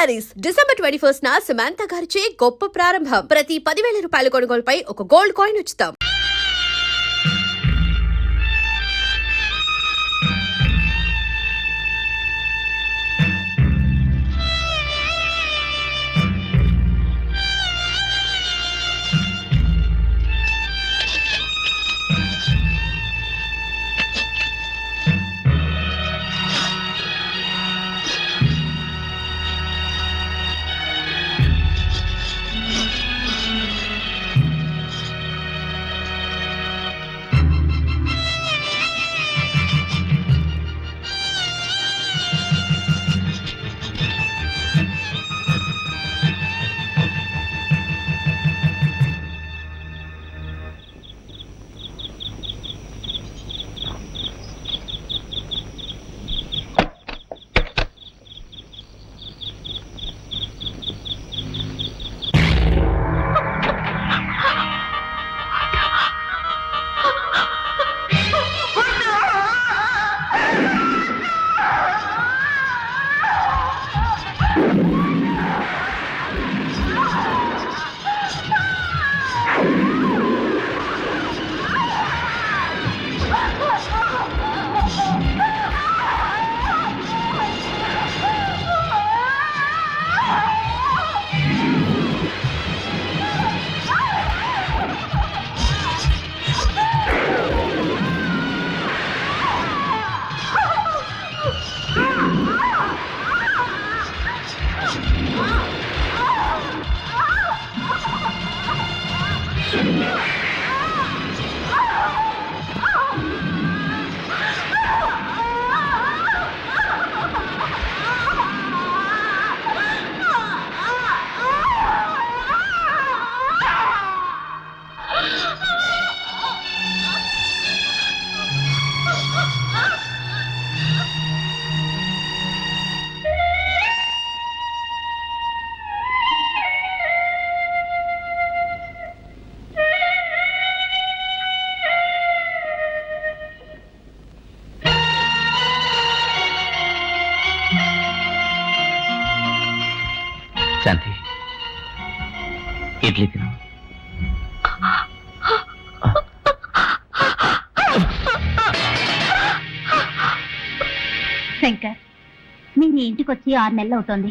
Saris December 21 Samantha గారిచే గొప్ప ప్రారంభం. ప్రతి 10,000 రూపాయల కొనుగోలుపై ఒక గోల్డ్ కాయిన్ ఉచితం. శాంతి, ఇడ్లీ తిను. శంకర్, మీరు ఇంటికి వచ్చి 6 నెలలు అవుతోంది.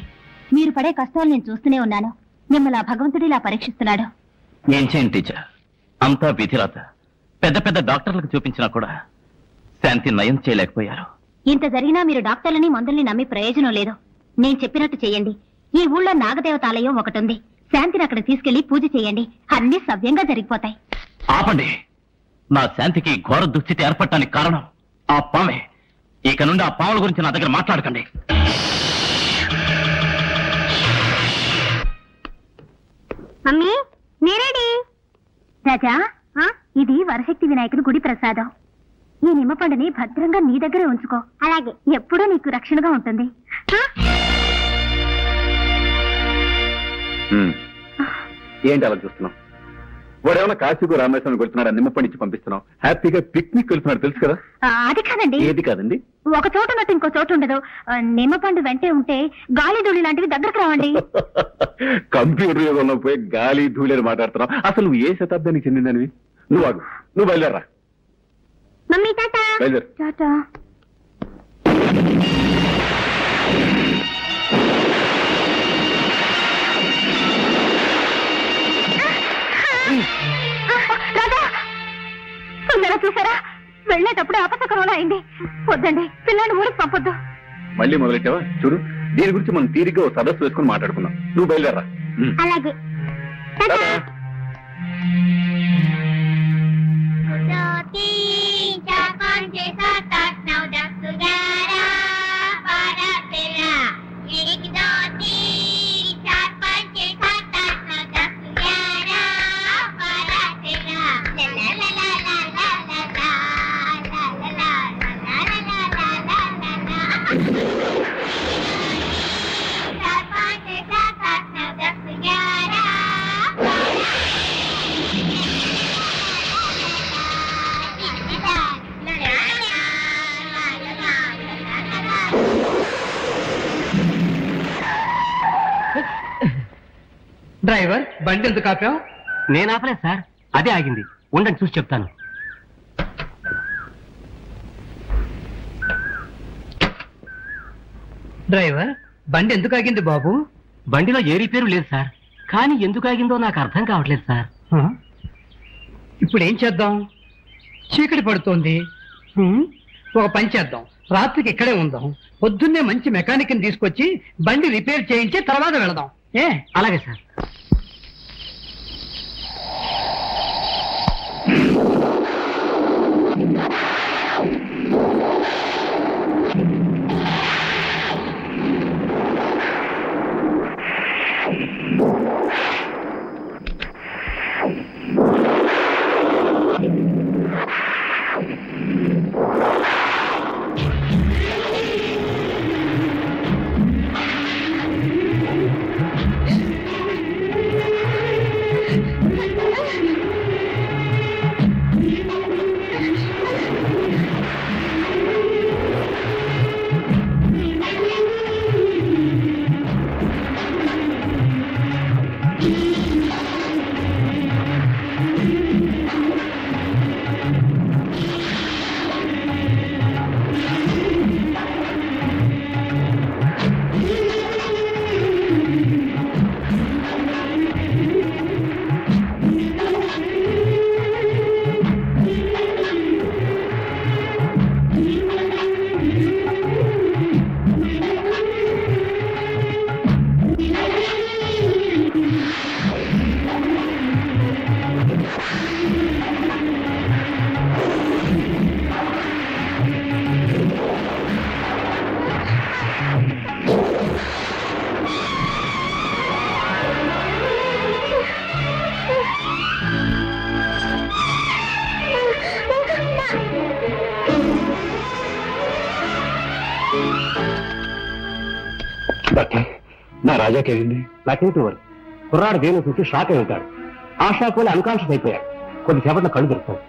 మీరు పడే కష్టాలు నేను చూస్తూనే ఉన్నాను. మిమ్మల్ని ఆ భగవంతుడు ఇలా పరీక్షిస్తున్నాడు. ఏం చేయండి టీచర్, అంతా విధిరాత. పెద్ద పెద్ద డాక్టర్లకు చూపించినా కూడా శాంతి నయం చేయలేకపోయారు. ఇంత జరిగినా మీరు డాక్టర్లని మందుల్ని నమ్మి ప్రయోజనం లేదు. నేను చెప్పినట్టు చేయండి. ఈ ఊళ్ళో నాగదేవతాలయం ఒకటి ఉంది. శాంతిని అక్కడ తీసుకెళ్లి పూజ చేయండి. అన్ని సవ్యంగా జరిగిపోతాయి. ఆపండి. నా శాంతికి ఘోర దుస్థితి ఏర్పడటానికి కారణం ఆ పామే. ఇక నుండి ఆ పాముల గురించి నా దగ్గర మాట్లాడకండి. మమ్మీ, నేరేడి రాజా, ఇది వరశక్తి వినాయకుడి గుడి ప్రసాదం. ఈ నిమ్మపండుని భద్రంగా నీ దగ్గరే ఉంచుకో. అలాగే, ఎప్పుడూ నీకు రక్షణగా ఉంటుంది. ఏంటి అలా చూస్తున్నాం? వాడేమన్నా కాశీకు రామేశ్వరం వెళ్తున్నాడు, నిమ్మపండిచ్చి పంపిస్తున్నాం. హ్యాపీగా పిక్నిక్ వెళ్తున్నాడు, తెలుసు కదా. అది కాదండి. ఏది కాదండి? ఒక చోట ఉన్నట్టు ఇంకో చోటు ఉండదు. నిమ్మపండు వెంటే ఉంటే గాలి ధూళి లాంటివి దగ్గరకు రావండి. కంప్యూటర్ యుగంలో పోయి గాలి ధూళి మాట్లాడుతున్నావు. అసలు నువ్వు ఏ శతాబ్దానికి చెందిందనివి? నువ్వు ఆగు, నువ్వు బయలుదేరా. Mummy tata. బయలుదేరు. టాటా. చూసారా, వెళ్ళేటప్పుడు అపశకరంలో అయింది. వద్దండి, పిల్లల్ని ఊరికి పంపొద్దు. మళ్ళీ మొదలెట్టావా? చూడు, దీని గురించి మనం తీరిగ్గా ఓ సదస్సు వేసుకుని మాట్లాడుకుందాం. నువ్వు బయలుదేరా. అలాగే. డ్రైవర్ బండి ఎందుకు ఆపావు? నేను ఆపలేదు సార్, అదే ఆగింది. ఉండండి చూసి చెప్తాను. డ్రైవర్ బండి ఎందుకు ఆగింది బాబు? బండిలో ఏ రిపేరు లేదు సార్, కానీ ఎందుకు ఆగిందో నాకు అర్థం కావట్లేదు సార్. ఇప్పుడు ఏం చేద్దాం? చీకటి పడుతోంది. ఒక పని చేద్దాం, రాత్రికి ఇక్కడే ఉందాం. పొద్దున్నే మంచి మెకానిక్ ని తీసుకొచ్చి బండి రిపేర్ చేయించి తర్వాత వెళదాం. ఏ అలాగే సార్. డాక్టర్, నా రాజాకేమైంది? నాకేంటి కుర్రాడు దేని చూసి షాక్ అయి ఉంటాడు. ఆ షాక్ వల్ల అన్కాన్షియస్ అయిపోయాడు. కొద్దిసేపట్లో కళ్ళు దొరుకుతాడు.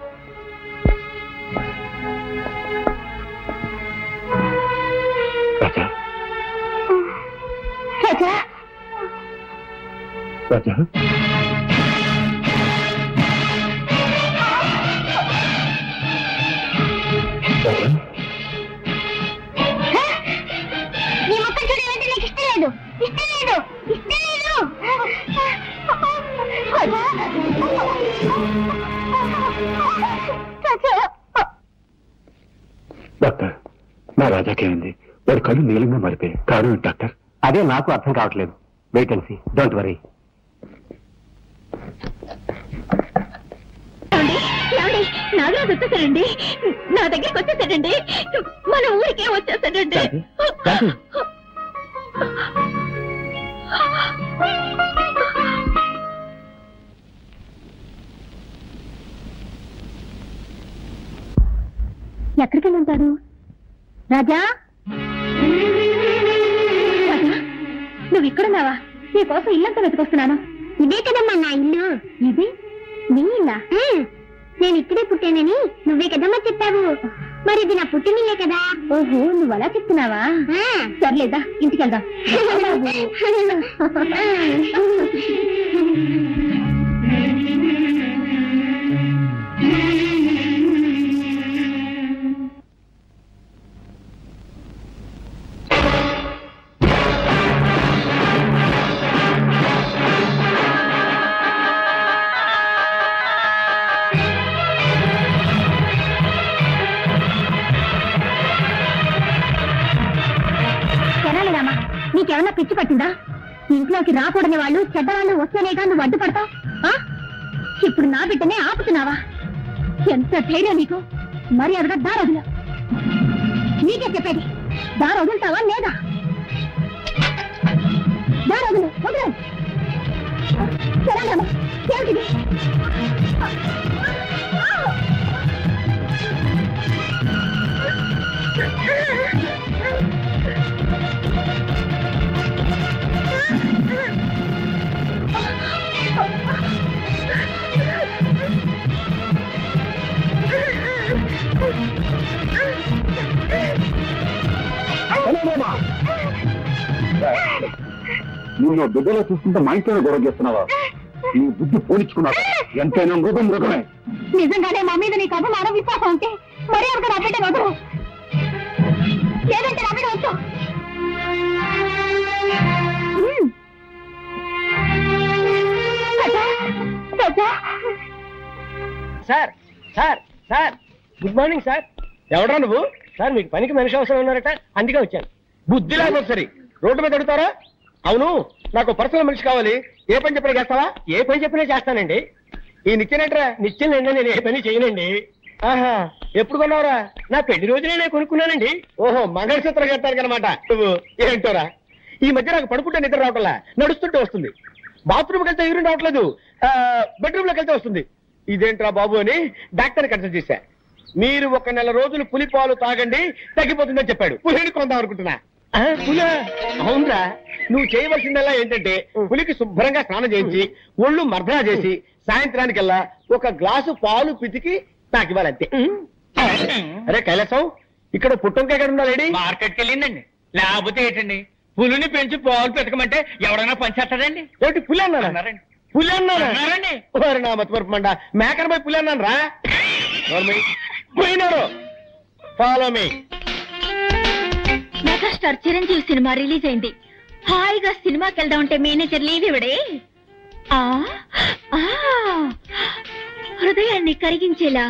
రాజా, రాజా రాజా, రాజా, నీ ముఖం చూడేమంటే నాకు ఇష్టం లేదు, ఇష్టం లేదు, ఇష్టం లేదు. డాక్టర్, నా రాజాకేమైంది? వాడి కళ్ళు నీలంగా మారిపోయాయి. కారణం ఏంటి డాక్టర్? అదే నాకు అర్థం కావట్లేదు. Wait and see, don't worry. Nagaraju వచ్చేసాడండి, నా దగ్గరికి వచ్చేసాడండి, మన ఊరికే వచ్చేసాడండి. ఎక్కడికి వెళ్ళి ఉంటాడు? రాజా, రాజా, నువ్వు ఇక్కడున్నావా? నీ కోసం ఇల్లంతా వెతుకొస్తున్నాను. ఇదే కదమ్మా నా ఇల్లు. ఇది నీ ఇల్లా? నేను ఇక్కడే పుట్టానని నువ్వే కదమ్మా చెప్పావు. మరి ఇది నా పుట్టినిల్లే కదా. ఓహో, నువ్వు అలా చెప్తున్నావా? సర్లేదా, ఇంటికి వెళ్దాం. నీకేమన్నా పిచ్చి పట్టిందా? ఇంట్లోకి రాకూడని వాళ్ళు, చెడ్డవాళ్ళు వస్తేనేగా నువ్వు అడ్డుపడతావు. ఇప్పుడు నా బిడ్డనే ఆపుతున్నావా? ఎంత ధైర్యం నీకు! మరి అదగా దారొదులు. నీకే చెప్పేది, దారొదులుతావా లేదా? దారొదులు, వదులు. సరేనమ్మా, ఏమిటిది? నిన్ను బిడ్డలో చూసుకుంటే మా ఇంట్లోనే గొడవ చేస్తున్నావా? నీ బుద్ధి పోనిచ్చుకున్నావు. ఎంతైనా మృగం మృగమే. నిజంగానే మా మీద నీకు అభిమానం విశ్వాసం ఉంటే మరీ ఒక నా బిడ్డ వదరు, లేదంటే నా బిడ్డ వచ్చు. Sir sir sir good morning sir. ఎవడా నువ్వు? సార్ మీకు పనికి మనిషి అవసరం ఉన్నారట, అందుకే వచ్చాను. బుద్ధి లేకపోతే సరే రోడ్డు మీద అడుగుతారా? అవును, నాకు పర్సనల్ మనిషి కావాలి. ఏ పని చెప్పినా చేస్తావా? ఏ పని చెప్పినా చేస్తానండి. ఈ నిత్యనట్రా నిత్యం నేను ఏ పని చేయనండి. ఆహా, ఎప్పుడు కొన్నావురా? నా పెళ్లి రోజునే నేను కొనుక్కున్నానండి. ఓహో, మంగళసూత్రం కట్టాను అనమాట. నువ్వు ఏంటోరా, ఈ మధ్య నాకు పడుకుంటే నిద్ర రావట్లా, నడుస్తుంటే వస్తుంది. బాత్రూమ్కి వెళ్తే యూరిన్ రావట్లేదు, బెడ్రూమ్ లోకి వెళ్తే వస్తుంది. ఇదేంట్రా బాబు అని డాక్టర్ కన్సల్ట్ చేశా. మీరు 1 నెల రోజులు పులి పాలు తాగండి, తగ్గిపోతుందని చెప్పాడు. పులిని కొందాం అనుకుంటున్నా. పులా? అవునరా, నువ్వు చేయవలసిందల్లా ఏంటంటే పులికి శుభ్రంగా స్నానం చేయించి ఒళ్ళు మర్దనా చేసి సాయంత్రానికల్లా 1 గ్లాసు పాలు పితికి నాకు ఇవ్వాలంతే. అరే కైలాసం, ఇక్కడ పుట్టంకాయ ఎక్కడ ఉందా లేడీ? మార్కెట్కి వెళ్ళిందండి. లేకపోతే ఏంటండి, పులిని పెంచి పాలు పెట్టకమంటే ఎవడైనా పనిచేస్తాడండి? ఏంటి పులి అన్నారా? అన్నారండి. పులి అన్నారా? అన్నారండి. ఓరి నా మతిమరపు మేకన పోయి పులి అన్నాను రా. పోయినారు. Follow me. Megastar Chiranjeevi cinema release అయింది. హాయిగా సినిమాకి వెళ్దాం అంటే మేనేజర్ లీవ్ ఇవ్వడే. హృదయాన్ని కరిగించేలా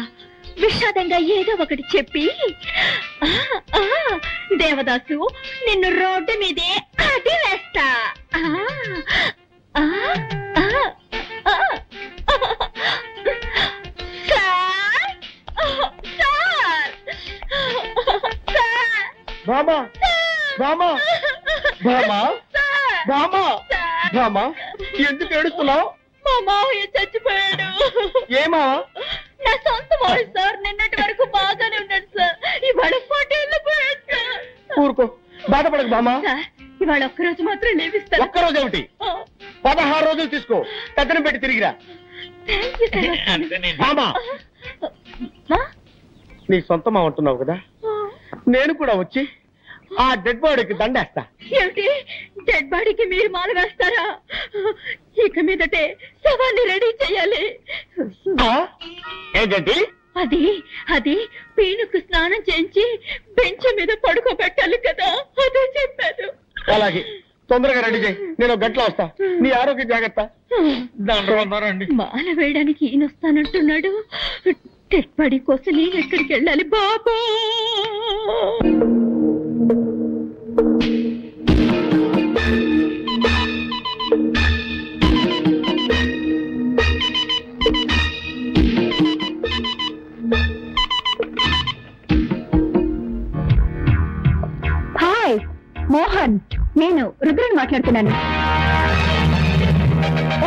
విషాదంగా ఏదో ఒకటి చెప్పి, దేవదాసు నిన్ను రోడ్డు మీదే అది వేస్తా. బామా బామా బామా బామా బామా, ఎందుకు ఏడుస్తున్నావు? మా మావయ్య చచ్చిపోయాడు. ఏమా? నా సొంత మావయ్య సార్. నిన్నటి వరకు బాగానే ఉన్నాడు సార్, ఇవాళ పోటీల్లో పోయాడు సార్. ఊరుకో, బాధపడకు బామా. సార్, ఇవాళ ఒక్కరోజు మాత్రం లేవిస్తాను. ఒక్కరోజు ఏమిటి? 16 రోజులు తీసుకో, కథనం పెట్టి తిరిగిరా. బామా, నీ సొంతం అంటున్నావు కదా, నేను కూడా వచ్చి ఆ డెడ్ బాడీకి దండేస్తా. ఏమిటి, డెడ్ బాడీకి మీరు మాల వేస్తారా? ఇక మీదటే శవాన్ని రెడీ చేయాలి. ఏంటంటే అది అది పీనుకు స్నానం చేయించి బెంచ్ మీద పడుకోబెట్టాలి కదా, అదే చెప్పాను. అలాగే, తొందరగా రెడీ చేయి, నేను 1 గంటలో వస్తా. నీ ఆరోగ్య జాగ్రత్త. మాల వేయడానికి ఈయన వస్తానంటున్నాడు. డెడ్ బాడీ కోసం నేను ఎక్కడికి వెళ్ళాలి బాబా? హాయ్ మోహన్, నేను రుద్రని మాట్లాడుతున్నాను.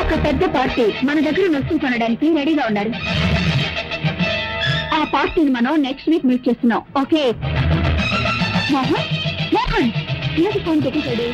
ఒక పెద్ద పార్టీ మన దగ్గర నొచ్చి కొనడానికి రెడీగా ఉన్నారు. ఆ పార్టీని మనం నెక్స్ట్ వీక్ మీట్ చేస్తున్నాం. ఓకే మోహన్? మోహన్ ఏది ఫోన్ పెట్టేశాడు?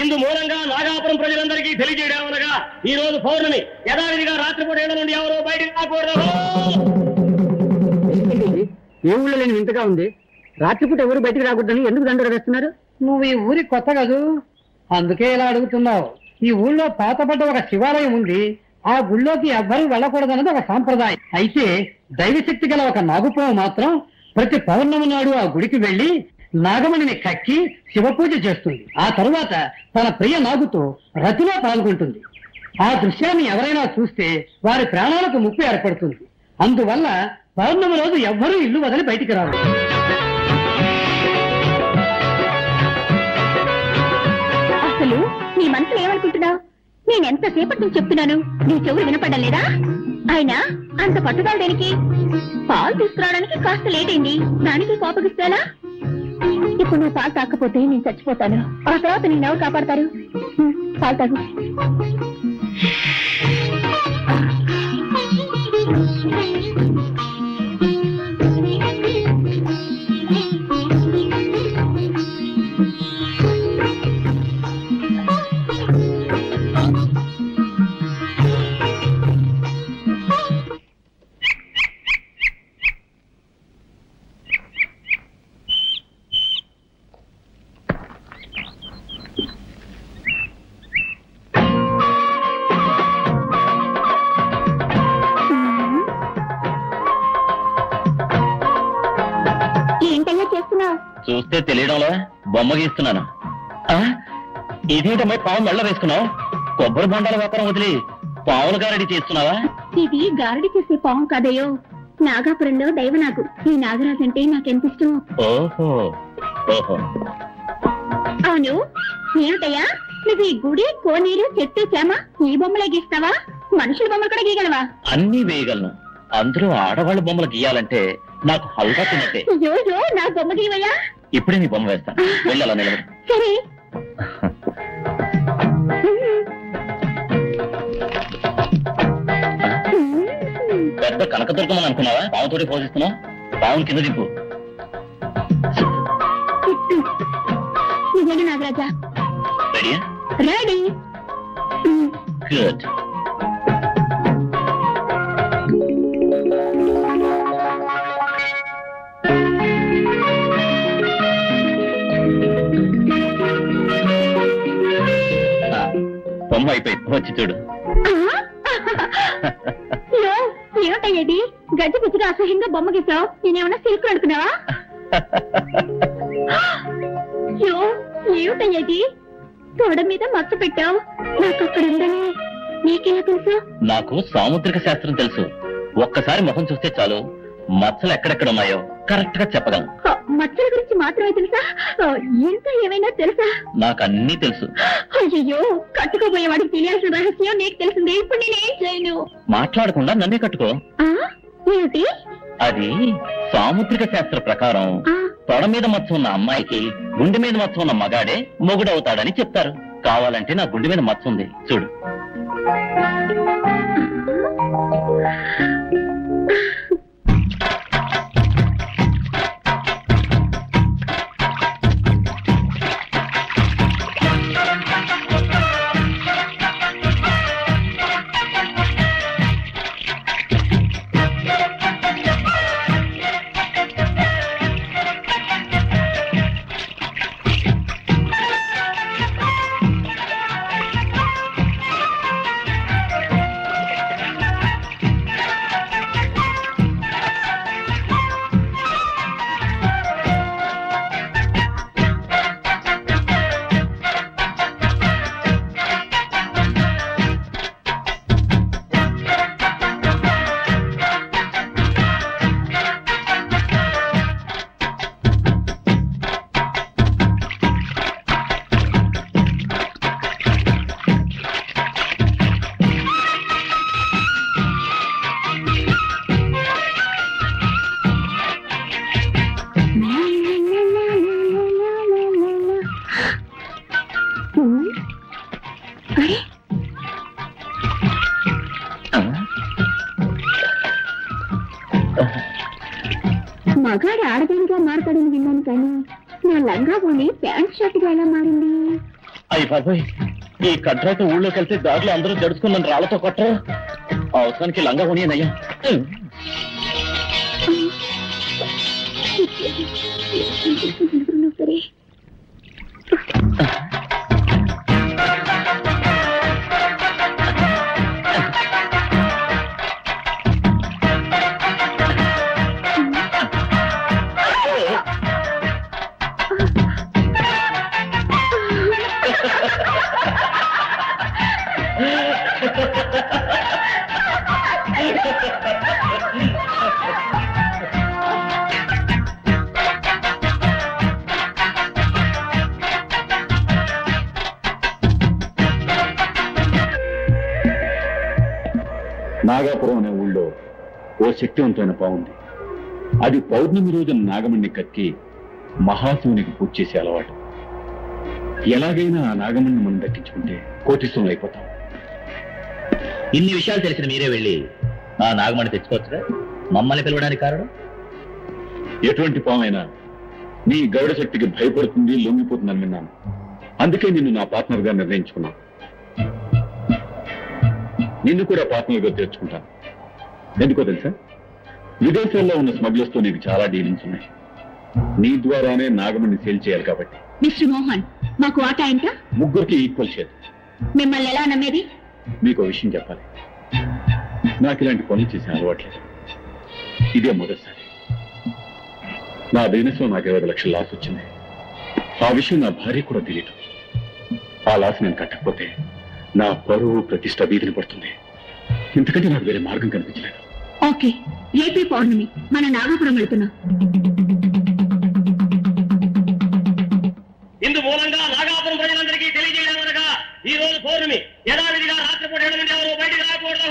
ఇందు మూలంగా నాగాపురం ప్రజలందరికీ తెలియజేయడమనగా, ఈ రోజు పౌర్ణమి, యథావిధిగా రాత్రిపూట ఏళ్ల నుండి ఎవరు బయటికి రాకూడదు. ఏ ఊళ్ళో లేని వింతగా ఉంది. రాత్రిపూట ఎవరు బయటికి రాకూడదని ఎందుకు దండలు వేస్తున్నారు? నువ్వు ఈ ఊరికి కొత్త కాదు, అందుకే ఇలా అడుగుతున్నావు. ఈ ఊళ్ళో పాతపడ్డ ఒక శివాలయం ఉంది. ఆ గుళ్ళోకి ఎవ్వరూ వెళ్ళకూడదన్నది ఒక సాంప్రదాయం. అయితే దైవశక్తి గల ఒక నాగుపాము మాత్రం ప్రతి పౌర్ణమి నాడు ఆ గుడికి వెళ్లి నాగమణిని కక్కి శివపూజ చేస్తుంది. ఆ తరువాత తన ప్రియ నాగుతో రతిలో పాల్గొంటుంది. ఆ దృశ్యాన్ని ఎవరైనా చూస్తే వారి ప్రాణాలకు ముప్పు ఏర్పడుతుంది. అందువల్ల పౌర్ణమి రోజు ఎవ్వరూ ఇల్లు వదిలి బయటికి రారు. అసలు నీ మనసులో ఏమనుకుంటున్నావు? నేనెంతసేపటి నుంచి చెప్తున్నాను, నీ చెవులు వినపడడం లేదా? ఆయన అంత పట్టుదల దేనికి? పాలు తీసుకురావడానికి కాస్త లేట్ అయింది, దానికి కోపగిస్తాలా? ఇప్పుడు నువ్వు పాలు తాకపోతే నేను చచ్చిపోతాను. ఆ తర్వాత నేను ఎవరు కాపాడతారు? పాలు తాగు. చూస్తే తెలియడంలో బొమ్మ గీస్తున్నాను. ఇదేంటమ్మాయి పావులు మెళ్ళ వేసుకున్నావు? కొబ్బరి బొండాల వ్యాపారం వదిలి పావులు గారడి చేస్తున్నావా? ఇది గారడి చేసే పాము కదయో, నాగాపురంలో దైవనాగు. ఈ నాగరాజు అంటే నాకెంత ఇష్టం. ఓహో ఓహో. అవును, ఏమిటయ్యా నువ్వు ఈ గుడి, కోనేరు, చెట్టు, చేమ ఈ బొమ్మలే గీస్తావా? మనుషుల బొమ్మలు కూడా గీయగలవా? అన్నీ వేయగలను. అందులో ఆడవాళ్ళ బొమ్మలు గీయాలంటే నాకు హల్గా తిన్నట్టే. అయ్యో, నా బొమ్మ గీవయ్యా. ఇప్పుడే నీ బొమ్మ వేస్తాను. వెళ్ళి అలా నిలబడి. సరే. పెద్ద కనకదుర్గమని అనుకున్నావా? పావుతోటి పోషిస్తున్నావు. పావును కింద దింపు. నిజంగా నాగరాజా? రెడీయా? రెడీ. గుడ్. బొమ్మ అయిపోయింది. వచ్చి చూడు. ఏమిటయ్యేది? గజ్జి పిచ్చిగా అసహ్యంగా బొమ్మ గీసావు. నేనేమన్నా సిల్క్ అనుకున్నావా? ఏమిటయ్యేది? తోడ మీద మచ్చ పెట్టావు. నాకు అక్కడ ఉందని నీకెలా తెలుసు? నాకు సాముద్రిక శాస్త్రం తెలుసు. ఒక్కసారి ముఖం చూస్తే చాలు మచ్చలు ఎక్కడెక్కడ ఉన్నాయో కరెక్ట్ గా చెప్పగలను. మచ్చల గురించి మాత్రమే తెలుసా? ఇంకా ఏమైనా తెలుసా? నాకు అన్నీ తెలుసు. అయ్యో, కట్టుకోబోయేవాడికి తెలియాల్సిన రహస్యం నీకు తెలిసిందే. ఇప్పుడు నేనేం చేయను? మాట్లాడకుండా నన్నే కట్టుకో. ఏమిటి? అది సాముద్రిక శాస్త్ర ప్రకారం తొడ మీద మచ్చ ఉన్న అమ్మాయికి గుండె మీద మచ్చ ఉన్న మగాడే మొగుడవుతాడని చెప్తారు. కావాలంటే నా గుండె మీద మచ్చ ఉంది, చూడు. మగాడు ఆడదానిగా మారతాడని విన్నాను, కానీ నా లంగా పోని ప్యాంట్ షర్ట్ గా ఎలా మారింది? అయ్యి బాబాయ్, ఈ కట్రాతో ఊళ్ళోకి వెళ్తే దారిలో అందరూ జడుచుకున్న రాళ్లతో కొట్టరు. అవసరానికి లంగా పోనీయనయ్యా. సరే. నాగాపురం అనే ఊళ్ళో ఓ శక్తివంతమైన పావుంది. అది పౌర్ణమి రోజున నాగమణ్ణి కక్కి మహాశివునికి పూజ చేసే అలవాటు. ఎలాగైనా ఆ నాగమణ్ణి మనం దక్కించుకుంటే కోటీశ్వరం అయిపోతాం. ఇన్ని విషయాలు తెలిసిన మీరే వెళ్ళి ఆ నాగమణి తెచ్చుకోవచ్చుగా? మమ్మల్ని పిలవడానికి కారణం? ఎటువంటి పామైనా నీ గరుడ శక్తికి భయపడుతుంది, లొంగిపోతుందని విన్నాను. అందుకే నిన్ను నా పార్ట్నర్ గా నిర్ణయించుకున్నాను. నిన్ను కూడా పార్ట్నర్ గా తెచ్చుకుంటాను. ఎందుకో తెలుసా? విదేశాల్లో ఉన్న స్మగ్లర్స్ తో నీకు చాలా డీలింగ్స్ ఉన్నాయి. నీ ద్వారానే నాగమణ్ణి సేల్ చేయాలి కాబట్టి. మిస్టర్ మోహన్, మాకు వాటా ఎంత? ముగ్గురికి ఈక్వల్ షేర్. మిమ్మల్ని ఎలా నమ్మేది? మీకు విషయం చెప్పాలి. నాకు ఇలాంటి పనులు చేసే అలవాట్లేదు. ఇదే మొదటిసారి. నా బిజినెస్ లో నాకు 20 లక్షల లాస్ వచ్చింది. ఆ విషయం నా భార్య కూడా తెలియదు. ఆ లాస్ నేను కట్టకపోతే నా పరువు ప్రతిష్ట వీధిని పడుతుంది. ఇంతకంటే నాకు వేరే మార్గం కనిపించలేదు. ఓకే, రేపే పౌర్ణమి, మన నాగపురం వెళ్తున్నాం. ఇందు మూలంగా నాగాపురం ప్రజలందరికీ తెలియజేయడమనగా ఈ రోజు పౌర్ణమి యథావిధిగా రాత్రిపూట 7 నుండి ఎవరు బయటికి రాకూడదు.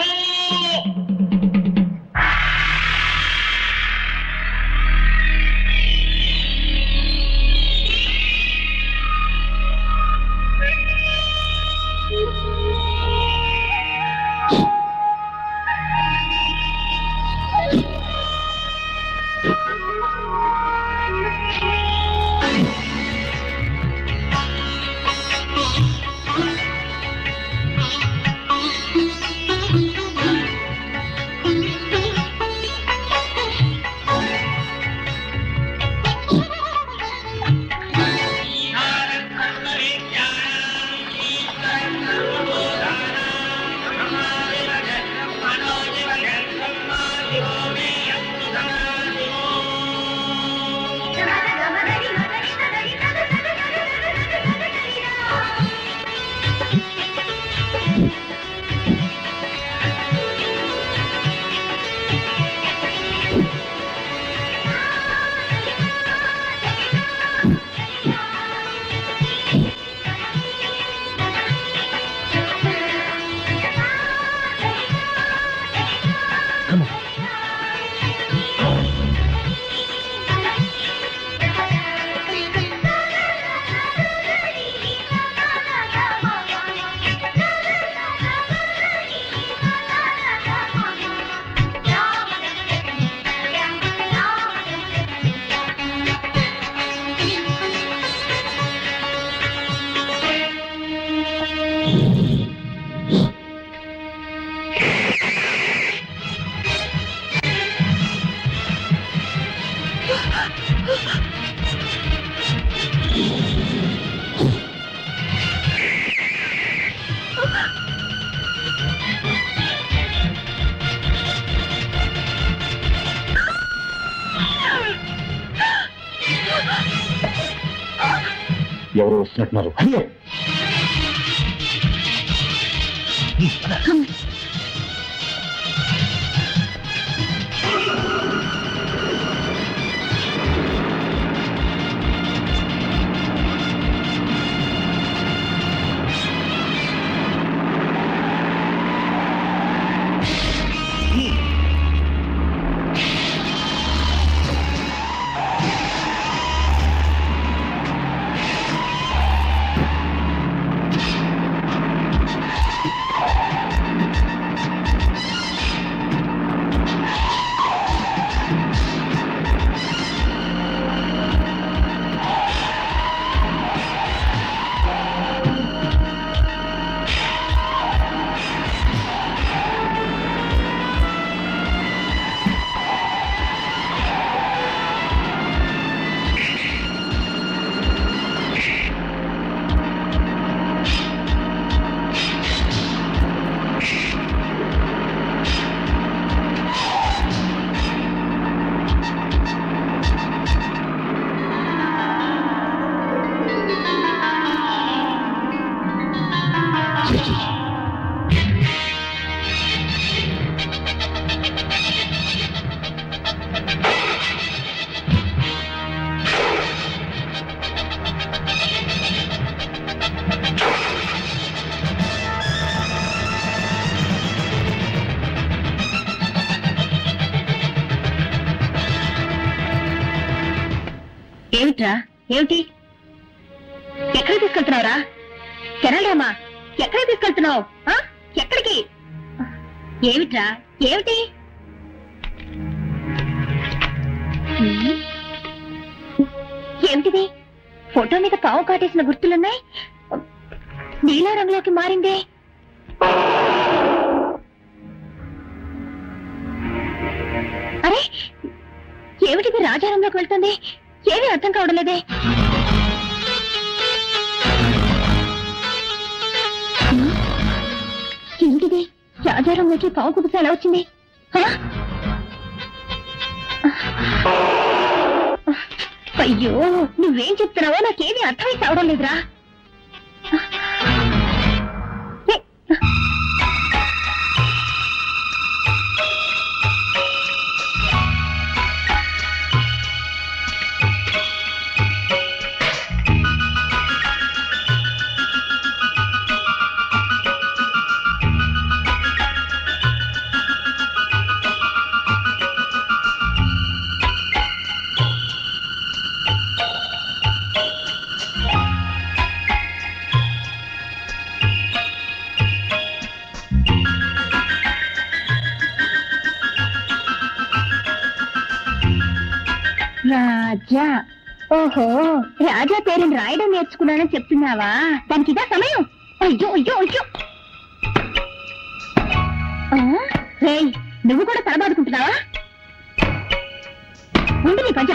ఎవరో వస్తున్నట్టున్నారు. అయ్యో, ఏమిట్రా, ఏమిటి? ఎక్కడ తీసుకెళ్తున్నావురా? కెనడామా, ఎక్కడ తీసుకెళ్తున్నావు? ఎక్కడికి? ఏమిట్రా, ఏమిటి? ఏమిటిది? ఫోటో మీద పావు కాటేసిన గుర్తులున్నాయి. నీలా రంగులోకి మారిందే. అరే, ఏమిటిది రాజారంలోకి వెళ్తుంది? ఏమీ అర్థం కావడం లేదే. ఏమిటిది? రాజారంలోకి పావు కుబుస ఎలా వచ్చింది? అయ్యో నువ్వేం చెప్తున్నావో నాకేమీ అర్థమై కావడం లేదురా. రాజా, ఓహో రాజా పేరుని రాయడం నేర్చుకున్నానని చెప్తున్నావా? దానికి ఇదా సమయం? అయ్యో అయ్యో అయ్యో. రేయ్, నువ్వు కూడా తలబాదుకుంటున్నావా? ఉండి నీ పంచ